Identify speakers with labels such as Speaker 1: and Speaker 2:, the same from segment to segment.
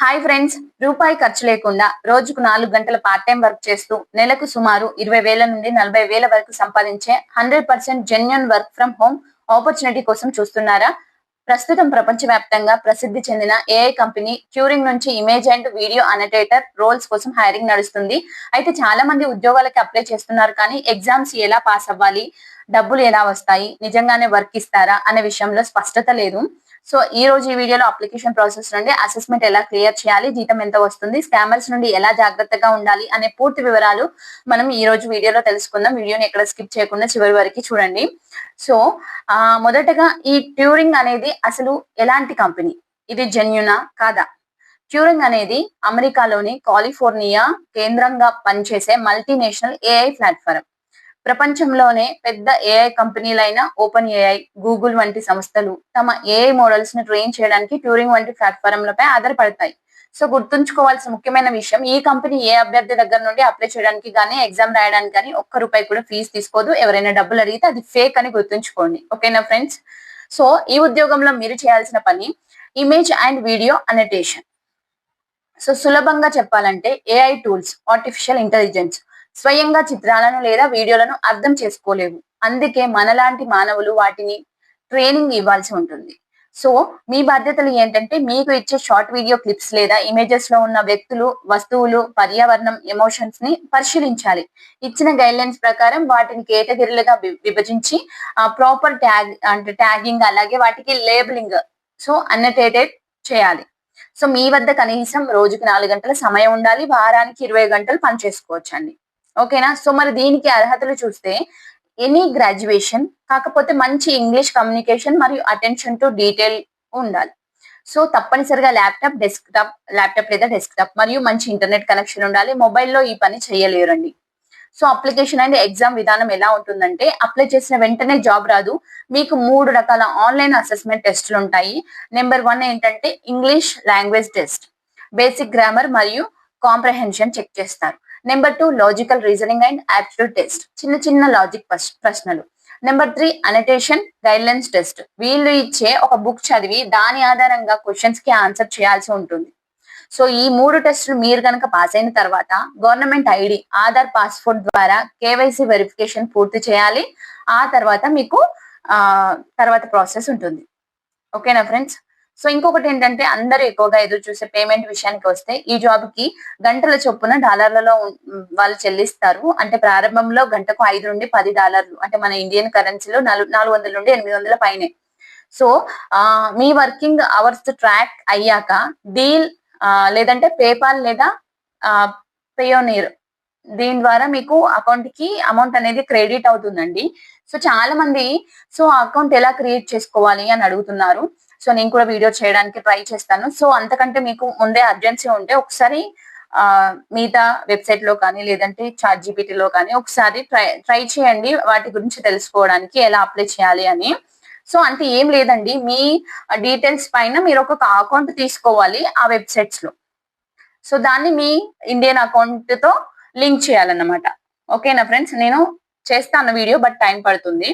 Speaker 1: Hi friends, రూపాయి ఖర్చు లేకుండా రోజుకు 4 గంటల పార్ట్ టైం వర్క్ చేస్తూ నెలకు సుమారు 20,000 నుండి 40,000 వరకు సంపాదించే 100% genuine work from home opportunity కోసం చూస్తున్నారా? ప్రస్తుతం ప్రపంచవ్యాప్తంగా ప్రసిద్ధి చెందిన ఏఐ కంపెనీ ట్యూరింగ్ నుంచి ఇమేజ్ అండ్ వీడియో అనటేటర్ రోల్స్ కోసం హైరింగ్ నడుస్తుంది. అయితే చాలా మంది ఉద్యోగాలకి అప్లై చేస్తున్నారు, కానీ ఎగ్జామ్స్ ఎలా పాస్ అవ్వాలి, డబ్బులు ఎలా వస్తాయి, నిజంగానే వర్క్ ఇస్తారా అనే విషయంలో స్పష్టత లేదు. సో ఈ రోజు ఈ వీడియోలో అప్లికేషన్ ప్రాసెస్ నుండి అసెస్మెంట్ ఎలా క్లియర్ చేయాలి, జీతం ఎంత వస్తుంది, స్కామర్స్ నుండి ఎలా జాగ్రత్తగా ఉండాలి అనే పూర్తి వివరాలు మనం ఈ రోజు వీడియోలో తెలుసుకుందాం. వీడియోని ఎక్కడ స్కిప్ చేయకుండా చివరి వరకు చూడండి. సో మొదటగా ఈ ట్యూరింగ్ అనేది అసలు ఎలాంటి కంపెనీ, ఇది జెన్యునా కాదా? ట్యూరింగ్ అనేది అమెరికాలోని కాలిఫోర్నియా కేంద్రంగా పనిచేసే మల్టీనేషనల్ ఏఐ ప్లాట్ఫారం. ప్రపంచంలోనే పెద్ద ఏఐ కంపెనీలైన ఓపెన్ ఏఐ, గూగుల్ వంటి సంస్థలు తమ ఏఐ మోడల్స్ ని ట్రైన్ చేయడానికి ట్యూరింగ్ వంటి ప్లాట్ఫారంలపై ఆధారపడతాయి. సో గుర్తుంచుకోవాల్సిన ముఖ్యమైన విషయం, ఈ కంపెనీ ఏ అభ్యర్థి దగ్గర నుండి అప్లై చేయడానికి కానీ ఎగ్జామ్ రాయడానికి కానీ ₹1 కూడా ఫీజు తీసుకోదు. ఎవరైనా డబ్బులు అడిగితే అది ఫేక్ అని గుర్తుంచుకోండి. ఓకేనా ఫ్రెండ్స్? సో ఈ ఉద్యోగంలో మీరు చేయాల్సిన పని image and video annotation. So సులభంగా చెప్పాలంటే ఏఐ టూల్స్, ఆర్టిఫిషియల్ ఇంటెలిజెన్స్ స్వయంగా చిత్రాలను లేదా వీడియోలను అర్థం చేసుకోలేవు. అందుకే మనలాంటి మానవులు వాటిని ట్రైనింగ్ ఇవ్వాల్సి ఉంటుంది. సో మీ బాధ్యతలు ఏంటంటే, మీకు ఇచ్చే షార్ట్ వీడియో క్లిప్స్ లేదా ఇమేజెస్ లో ఉన్న వ్యక్తులు, వస్తువులు, పర్యావరణం, ఎమోషన్స్ ని పరిశీలించాలి. ఇచ్చిన గైడ్ లైన్స్ ప్రకారం వాటిని కేటగిరీలుగా విభజించి ప్రాపర్ ట్యాగింగ్, అలాగే వాటికి లేబులింగ్ సో అన్నటేటెడ్ చేయాలి. సో మీ వద్ద కనీసం రోజుకి 4 గంటల సమయం ఉండాలి. వారానికి 20 గంటలు పని చేసుకోవచ్చండి. ఓకేనా? సో మరి దీనికి అర్హతలు చూస్తే ఎనీ గ్రాడ్యుయేషన్, కాకపోతే మంచి ఇంగ్లీష్ కమ్యూనికేషన్ మరియు అటెన్షన్ టు డీటెయిల్ ఉండాలి. సో తప్పనిసరిగా ల్యాప్టాప్ లేదా డెస్క్టాప్ మరియు మంచి ఇంటర్నెట్ కనెక్షన్ ఉండాలి. మొబైల్లో ఈ పని చేయలేరండి. సో అప్లికేషన్ అండ్ ఎగ్జామ్ విధానం ఎలా ఉంటుందంటే, అప్లై చేసిన వెంటనే జాబ్ రాదు. మీకు 3 రకాల ఆన్లైన్ అసెస్మెంట్ టెస్టులు ఉంటాయి. నెంబర్ 1 ఏంటంటే English language test, basic grammar మరియు కాంప్రహెన్షన్ చెక్ చేస్తారు. Number 2 logical reasoning and aptitude test, చిన్న చిన్న లాజిక్ ప్రశ్నలు. నెంబర్ 3 అనటేషన్ గైడ్లైన్స్ టెస్ట్, వీళ్ళు ఇచ్చే ఒక బుక్ చదివి దాని ఆధారంగా క్వశ్చన్స్ కి ఆన్సర్ చేయాల్సి ఉంటుంది. సో ఈ 3 టెస్టులు మీరు కనుక పాస్ అయిన తర్వాత గవర్నమెంట్ ఐడి, ఆధార్, పాస్పోర్ట్ ద్వారా కేవైసీ వెరిఫికేషన్ పూర్తి చేయాలి. ఆ తర్వాత మీకు తర్వాత ప్రాసెస్ ఉంటుంది. ఓకేనా ఫ్రెండ్స్? సో ఇంకొకటి ఏంటంటే, అందరూ ఎక్కువగా ఎదురు చూసే పేమెంట్ విషయానికి వస్తే, ఈ జాబ్ కి గంటల చొప్పున డాలర్లలో వాళ్ళు చెల్లిస్తారు. అంటే ప్రారంభంలో గంటకు $5 నుండి $10, అంటే మన ఇండియన్ కరెన్సీలో 400 నుండి 800 పైనే. సో మీ వర్కింగ్ అవర్స్ ట్రాక్ అయ్యాక డీల్ లేదంటే పేపాల్ లేదా పేయోనీర్, దీని ద్వారా మీకు అకౌంట్ కి అమౌంట్ అనేది క్రెడిట్ అవుతుందండి. సో చాలా మంది అకౌంట్ ఎలా క్రియేట్ చేసుకోవాలి అని అడుగుతున్నారు. సో నేను కూడా వీడియో చేయడానికి ట్రై చేస్తాను. సో అంతకంటే మీకు ముందే అర్జెన్సీ ఉంటే ఒకసారి మిగతా వెబ్సైట్ లో కానీ లేదంటే ChatGPT లో కానీ ఒకసారి ట్రై చేయండి, వాటి గురించి తెలుసుకోవడానికి ఎలా అప్లై చేయాలి అని. సో అంటే ఏం లేదండి, మీ డీటెయిల్స్ పైన మీరు ఒక అకౌంట్ తీసుకోవాలి ఆ వెబ్సైట్స్ లో. సో దాన్ని మీ ఇండియన్ అకౌంట్ తో లింక్ చేయాలన్నమాట. ఓకేనా ఫ్రెండ్స్? నేను చేస్తాను వీడియో, బట్ టైం పడుతుంది.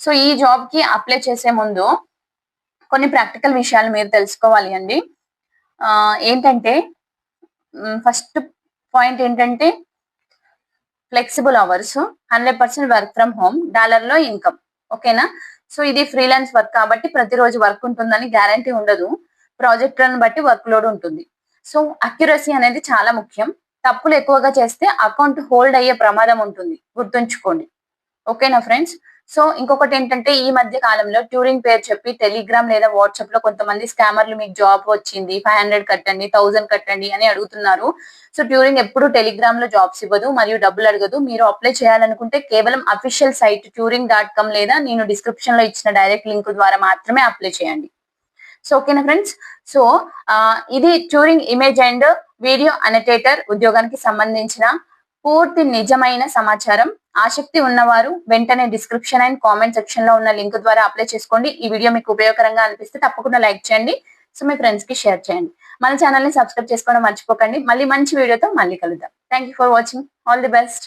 Speaker 1: సో ఈ జాబ్ కి అప్లై చేసే ముందు కొన్ని ప్రాక్టికల్ విషయాలు మీరు తెలుసుకోవాలి అండి. ఏంటంటే ఫస్ట్ పాయింట్ ఏంటంటే, flexible hours, 100% work from home, డాలర్లో ఇన్కమ్. ఓకేనా? సో ఇది ఫ్రీలాన్స్ వర్క్ కాబట్టి ప్రతిరోజు వర్క్ ఉంటుందని గ్యారంటీ ఉండదు. ప్రాజెక్టులను బట్టి వర్క్ లోడ్ ఉంటుంది. సో అక్యురసీ అనేది చాలా ముఖ్యం. తప్పులు ఎక్కువగా చేస్తే అకౌంట్ హోల్డ్ అయ్యే ప్రమాదం ఉంటుంది, గుర్తుంచుకోండి. ఓకేనా ఫ్రెండ్స్? సో ఇంకొకటి ఏంటంటే, ఈ మధ్య కాలంలో ట్యూరింగ్ పేరు చెప్పి టెలిగ్రామ్ లేదా వాట్సాప్ లో కొంతమంది స్కామర్లు మీకు జాబ్ వచ్చింది, 500 కట్టండి, 1000 కట్టండి అని అడుగుతున్నారు. సో ట్యూరింగ్ ఎప్పుడు టెలిగ్రామ్ లో జాబ్స్ ఇవ్వదు మరియు డబ్బులు అడగదు. మీరు అప్లై చేయాలనుకుంటే కేవలం అఫీషియల్ సైట్ turing.com లేదా నేను డిస్క్రిప్షన్ లో ఇచ్చిన డైరెక్ట్ లింక్ ద్వారా మాత్రమే అప్లై చేయండి. సో ఓకేనా ఫ్రెండ్స్? సో ఇది ట్యూరింగ్ ఇమేజ్ అండ్ వీడియో అనటేటర్ ఉద్యోగానికి సంబంధించిన పూర్తి నిజమైన సమాచారం. ఆసక్తి ఉన్నవారు వెంటనే డిస్క్రిప్షన్ అండ్ కామెంట్ సెక్షన్ లో ఉన్న లింక్ ద్వారా అప్లై చేసుకోండి. ఈ వీడియో మీకు ఉపయోగకరంగా అనిపిస్తే తప్పకుండా లైక్ చేయండి. సో మీ ఫ్రెండ్స్ కి షేర్ చేయండి. మన ఛానల్ ని సబ్స్క్రైబ్ చేసుకోవడం మర్చిపోకండి. మళ్ళీ మంచి వీడియోతో మళ్ళీ కలుద్దాం. Thank you for watching. All the best.